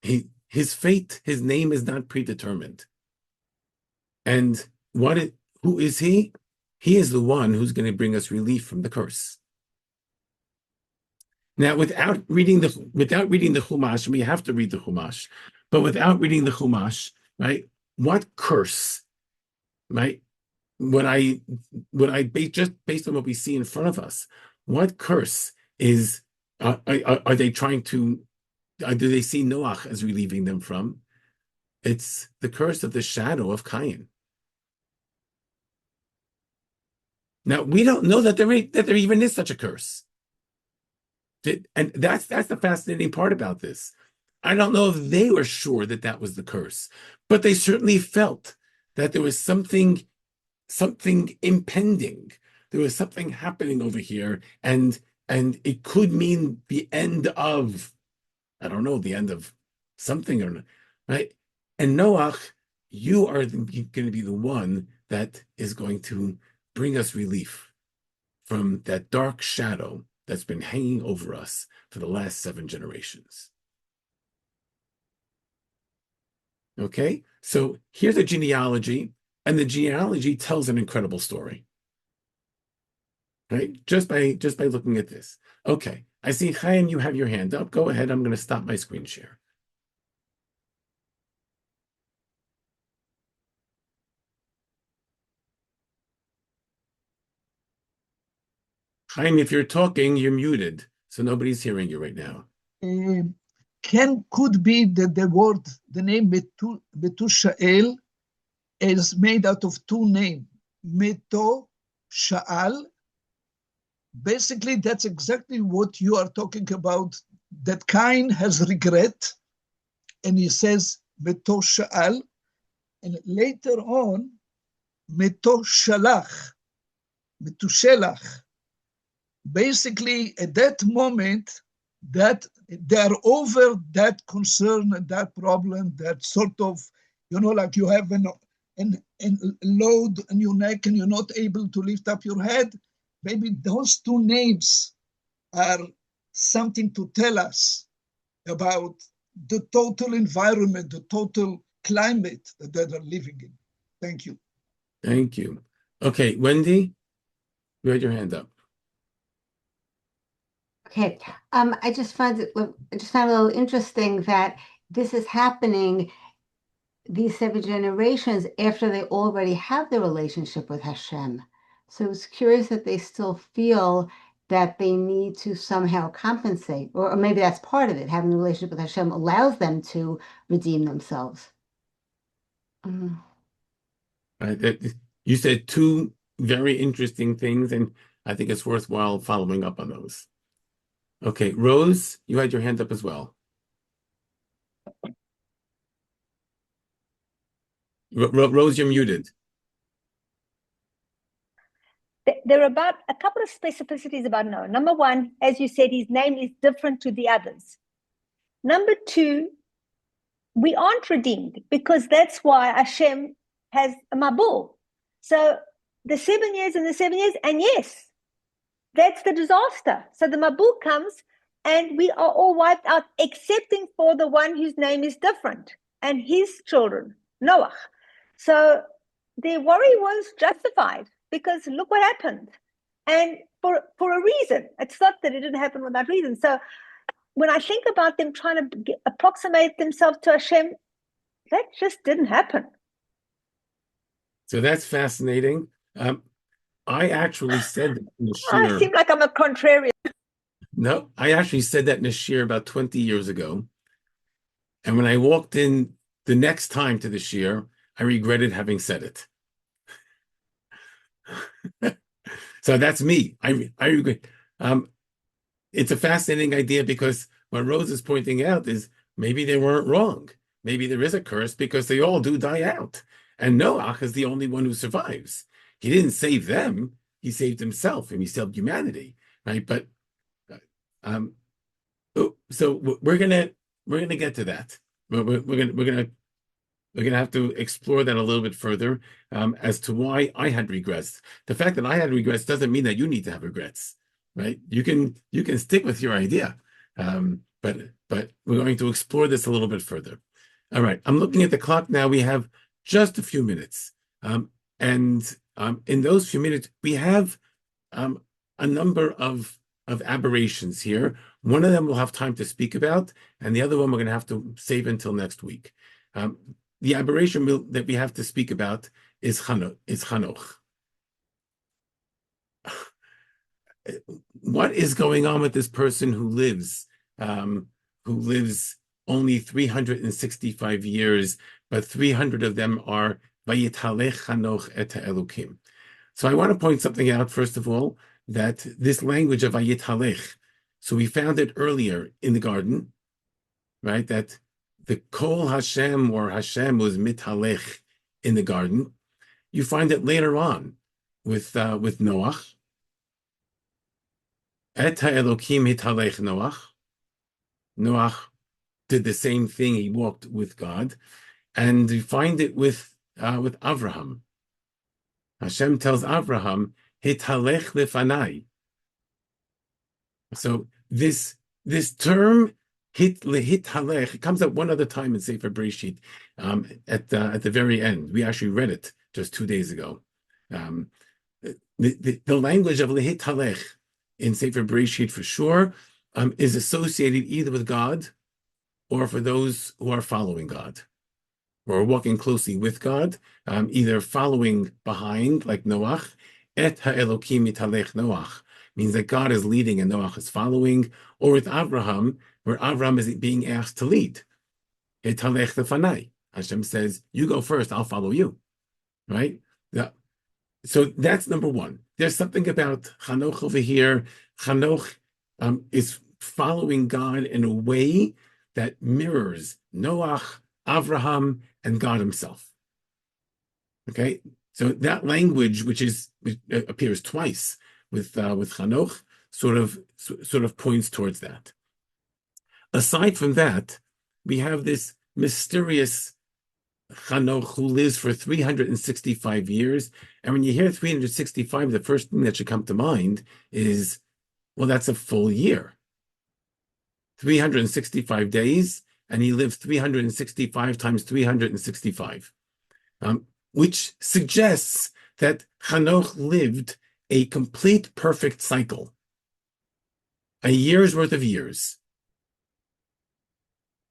His fate, his name is not predetermined. And who is he? He is the one who's going to bring us relief from the curse. Now, without reading the Chumash, we have to read the Chumash, but without reading the Chumash, right? What curse, right? Just based on what we see in front of us, what curse is? Are they trying to? Do they see Noach as relieving them from? It's the curse of the shadow of Cain. Now we don't know that there even is such a curse. And that's the fascinating part about this. I don't know if they were sure that that was the curse, but they certainly felt that there was something impending. There was something happening over here, and it could mean the end of, I don't know, the end of something, or right. And Noach, you are going to be the one that is going to bring us relief from that dark shadow that's been hanging over us for the last 7 generations. Okay, so here's a genealogy, and the genealogy tells an incredible story. Right? Just by looking at this. Okay, I see Chaim, you have your hand up. Go ahead, I'm going to stop my screen share. Chaim, if you're talking, you're muted, so nobody's hearing you right now. Could be that the name Metushael is made out of 2 names, Meto, Sha'al. Basically, that's exactly what you are talking about, that Cain has regret, and he says Meto Sha'al, and later on, Meto Shalach, Metushelach. Basically, at that moment, that they are over that concern, that problem, that sort of, like you have an load on your neck and you're not able to lift up your head. Maybe those 2 names are something to tell us about the total environment, the total climate that they are living in. Thank you. Thank you. Okay, Wendy, you had your hand up. Okay, I just found it a little interesting that this is happening these 7 generations after they already have the relationship with Hashem. So it's curious that they still feel that they need to somehow compensate, or maybe that's part of it. Having a relationship with Hashem allows them to redeem themselves. You said 2 very interesting things, and I think it's worthwhile following up on those. Okay, Rose, you had your hand up as well. Rose, you're muted. There are about a couple of specificities about Noah. Number 1, as you said, his name is different to the others. Number 2, we aren't redeemed, because that's why Hashem has a mabul. So the 7 years and the 7 years, and yes, that's the disaster. So the mabul comes, and we are all wiped out, excepting for the one whose name is different, and his children, Noah. So their worry was justified, because look what happened. And for a reason. It's not that it didn't happen without reason. So when I think about them trying to approximate themselves to Hashem, that just didn't happen. So that's fascinating. I actually said that in the shir. I seem like I'm a contrarian. No, I actually said that in a shir about 20 years ago. And when I walked in the next time to the shir, I regretted having said it. So that's me. I regret. It's a fascinating idea, because what Rose is pointing out is maybe they weren't wrong. Maybe there is a curse, because they all do die out. And Noach is the only one who survives. He didn't save them. He saved himself, and he saved humanity, right? But so we're gonna get to that. We're gonna have to explore that a little bit further, as to why I had regrets. The fact that I had regrets doesn't mean that you need to have regrets. right? You can stick with your idea, but we're going to explore this a little bit further. All right, I'm looking at the clock now. We have just a few minutes, and in those few minutes, we have a number of aberrations here. One of them we'll have time to speak about, and the other one we're going to have to save until next week. The aberration that we have to speak about is Chanoch. What is going on with this person who lives only 365 years, but 300 of them are Vayitalech Chanoch et Elokim. So I want to point something out, first of all, that this language of Vayitalech, so we found it earlier in the garden, right? That the Kol Hashem or Hashem was Mitalech in the garden. You find it later on with Noach. Et Elokim Hitalech Noach. Noach did the same thing. He walked with God, and you find it with Avraham. Hashem tells Avraham, "Hitalech lefanai." So this term hitalech comes up one other time in Sefer Breisheet, at the very end. We actually read it just 2 days ago. The language of lehitalech in Sefer Breisheet for sure is associated either with God or for those who are following God or walking closely with God, either following behind like Noach. Et ha'elokim mitalech Noach means that God is leading and Noach is following, or with Abraham, where Abraham is being asked to lead. Hitalech lefanai. Hashem says, "You go first, I'll follow you." Right? So that's number one. There's something about Chanoch over here. Chanoch is following God in a way that mirrors Noach, Avraham, and God himself. Okay, so that language, which appears twice with Chanoch, sort of points towards that. Aside from that, we have this mysterious Chanoch who lives for 365 years. And when you hear 365, the first thing that should come to mind is, well, that's a full year. 365 days, and he lived 365 times 365, which suggests that Chanoch lived a complete, perfect cycle, a year's worth of years.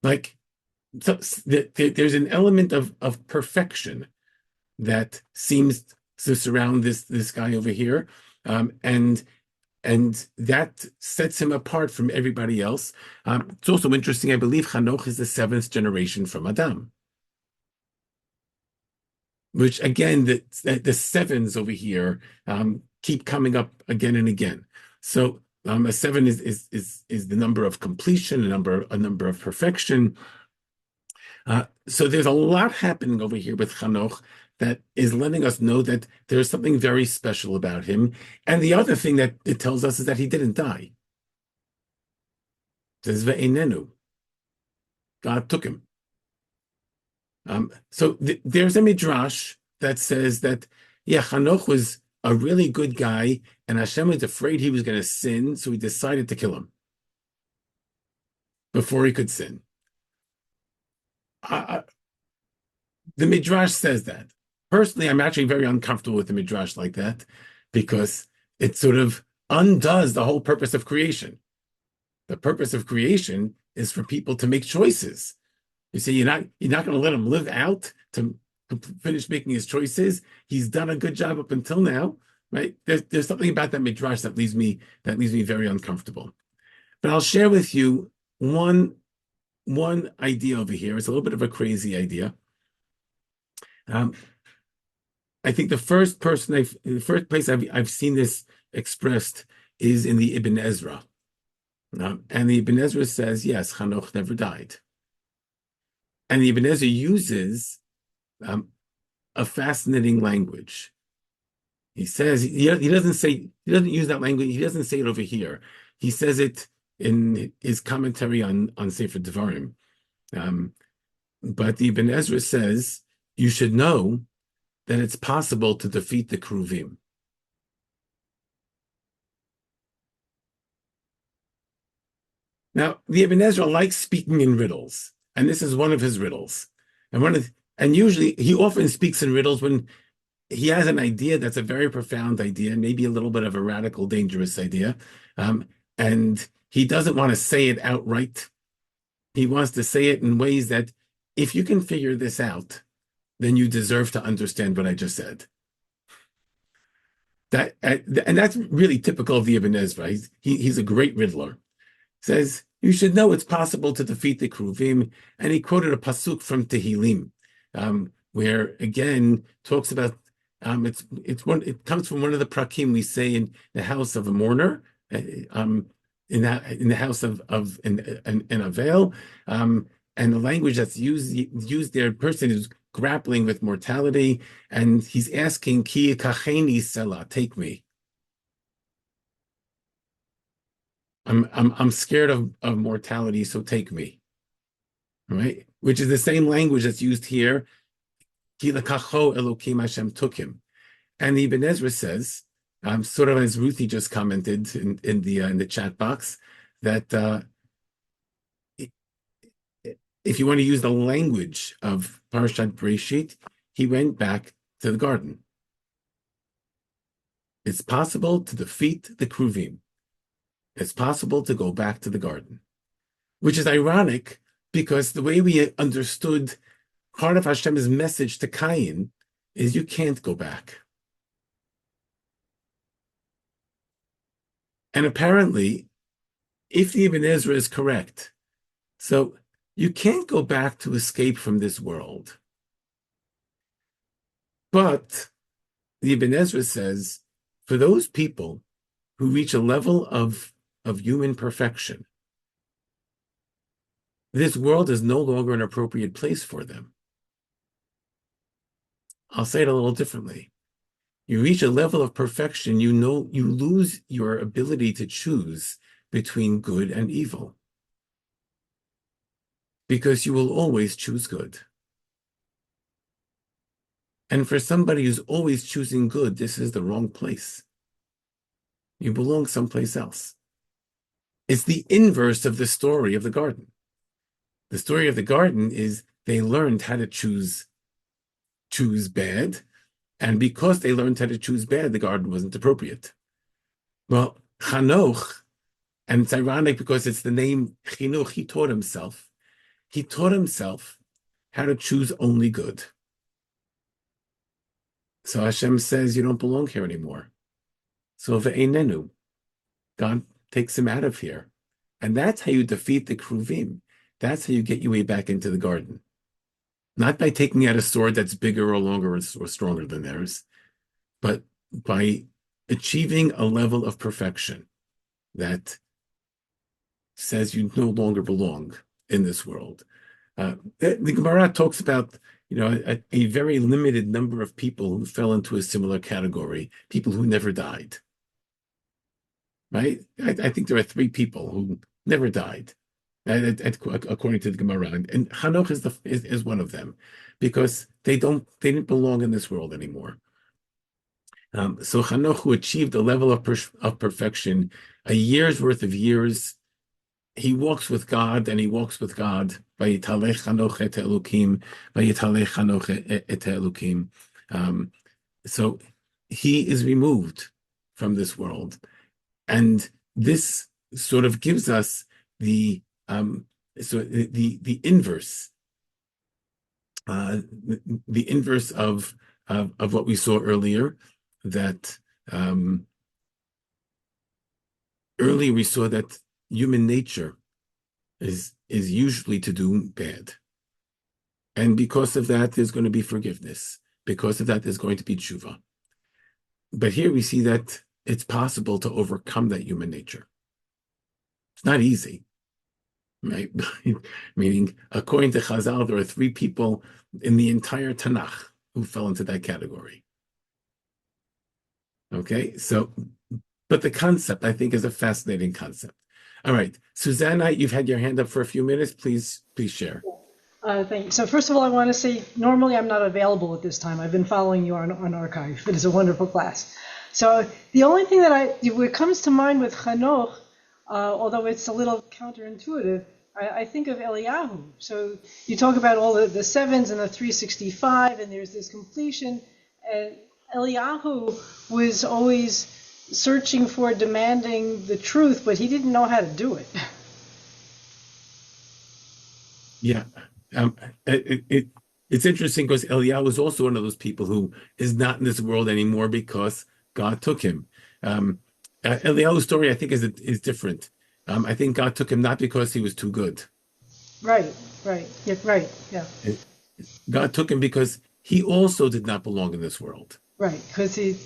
Like, so there's an element of perfection that seems to surround this guy over here, and that sets him apart from everybody else. It's also interesting, I believe Chanoch is the 7th generation from Adam, which again, the sevens over here keep coming up again and again. So a 7 is the number of completion, a number of perfection. So there's a lot happening over here with Chanoch that is letting us know that there's something very special about him. And the other thing that it tells us is that he didn't die. It says ve'enenu. God took him. So there's a Midrash that says that, yeah, Chanoch was a really good guy, and Hashem was afraid he was going to sin, so he decided to kill him before he could sin. The Midrash says that. Personally, I'm actually very uncomfortable with the Midrash like that, because it sort of undoes the whole purpose of creation. The purpose of creation is for people to make choices. You see, you're not going to let him live out to finish making his choices. He's done a good job up until now, right? There's something about that Midrash that leaves me very uncomfortable. But I'll share with you one idea over here. It's a little bit of a crazy idea. I think the first place I've seen this expressed is in the Ibn Ezra. And the Ibn Ezra says, yes, Chanoch never died. And the Ibn Ezra uses a fascinating language. He says, he doesn't use that language, he doesn't say it over here. He says it in his commentary on Sefer Devarim. But the Ibn Ezra says, you should know that it's possible to defeat the Kruvim. Now, the Ibn Ezra likes speaking in riddles, and this is one of his riddles. And usually he often speaks in riddles when he has an idea that's a very profound idea, maybe a little bit of a radical, dangerous idea, and he doesn't want to say it outright. He wants to say it in ways that, if you can figure this out, then you deserve to understand what I just said. And that's really typical of the Ibn Ezra. He's a great riddler. Says, you should know it's possible to defeat the Kruvim. And he quoted a pasuk from Tehillim, where again talks about it comes from one of the prakim we say in the house of a mourner, in the house of a veil, and the language that's used there, person is grappling with mortality, and he's asking, Ki kacheni sela, take me. I'm scared of mortality, so take me. Right? Which is the same language that's used here. Ki lakacho Elokim Hashem took him. And the Ibn Ezra says, sort of as Ruthie just commented in the chat box, that if you want to use the language of Parashat Breisheet, he went back to the garden. It's possible to defeat the Kruvim. It's possible to go back to the garden, which is ironic because the way we understood part of Hashem's message to Cain is you can't go back. And apparently, if the Ibn Ezra is correct, so you can't go back to escape from this world. But the Ibn Ezra says, for those people who reach a level of human perfection, this world is no longer an appropriate place for them. I'll say it a little differently. You reach a level of perfection, you lose your ability to choose between good and evil, because you will always choose good. And for somebody who's always choosing good, this is the wrong place. You belong someplace else. It's the inverse of the story of the garden. The story of the garden is they learned how to choose bad, and because they learned how to choose bad, the garden wasn't appropriate. Well, Chanoch, and it's ironic because it's the name Chinuch, he taught himself how to choose only good. So Hashem says, you don't belong here anymore. So ve'einenu, God takes him out of here. And that's how you defeat the Kruvim. That's how you get your way back into the garden. Not by taking out a sword that's bigger or longer or stronger than theirs, but by achieving a level of perfection that says you no longer belong in this world. The Gemara talks about, a very limited number of people who fell into a similar category, people who never died. Right? I think there are 3 people who never died, according to the Gemara, and Hanoch is one of them, because they didn't belong in this world anymore. So Hanoch, who achieved a level of perfection, a year's worth of years, he walks with God, and he walks with God. Vayitalech Hanoch et Elokim, Vayitalech Hanoch et Elokim. So he is removed from this world, and this sort of gives us the inverse, the inverse of what we saw earlier. That earlier we saw that human nature is usually to do bad, and because of that, there's going to be forgiveness. Because of that, there's going to be tshuva. But here we see that it's possible to overcome that human nature. It's not easy, right? Meaning, according to Chazal, there are 3 people in the entire Tanakh who fell into that category. Okay, so, but the concept, I think, is a fascinating concept. All right, Susanna, you've had your hand up for a few minutes. Please share. Thank you. So first of all, I want to say, normally I'm not available at this time. I've been following you on Archive. It is a wonderful class. So the only thing that what comes to mind with Chanoch although it's a little counterintuitive. I think of Eliyahu. So you talk about all the sevens and the 365, and there's this completion. And Eliyahu was always searching for, demanding the truth, but he didn't know how to do it. Yeah. Um, it's interesting because Eliyahu was also one of those people who is not in this world anymore because God took him. Eliyahu's story, I think, is different. I think God took him not because he was too good. Right, yeah, right, yeah. God took him because he also did not belong in this world. Right, because he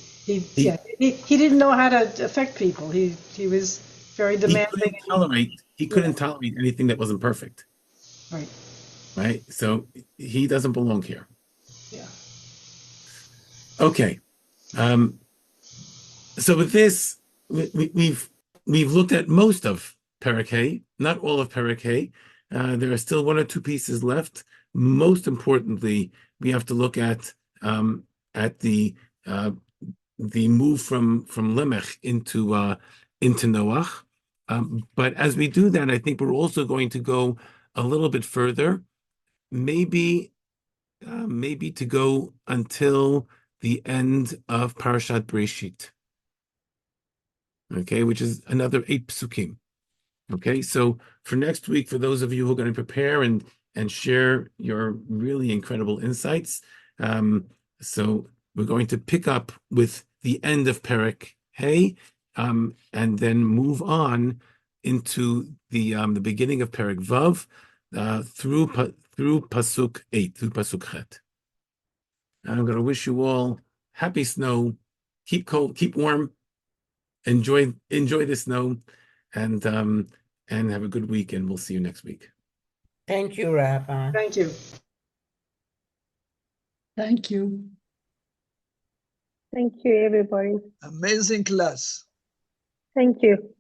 didn't know how to affect people. He was very demanding. He couldn't tolerate anything that wasn't perfect. Right. Right? So he doesn't belong here. Yeah. Okay. So with this, we've looked at most of Perek Hay, not all of Perek Hay. There are still one or two pieces left. Most importantly, we have to look at the move from Lemech into Noach. But as we do that, I think we're also going to go a little bit further, maybe to go until the end of Parashat Breisheet. Okay, which is another 8 psukim. Okay, so for next week, for those of you who are going to prepare and share your really incredible insights, so we're going to pick up with the end of Perek Hay, and then move on into the beginning of Perek Vav, through Pasuk 8, through Pasuk Chet. I'm going to wish you all happy snow, keep cold, keep warm, enjoy the snow, and have a good week, and we'll see you next week. Thank you, Rabbi. Thank you. Thank you. Thank you, everybody. Amazing class. Thank you.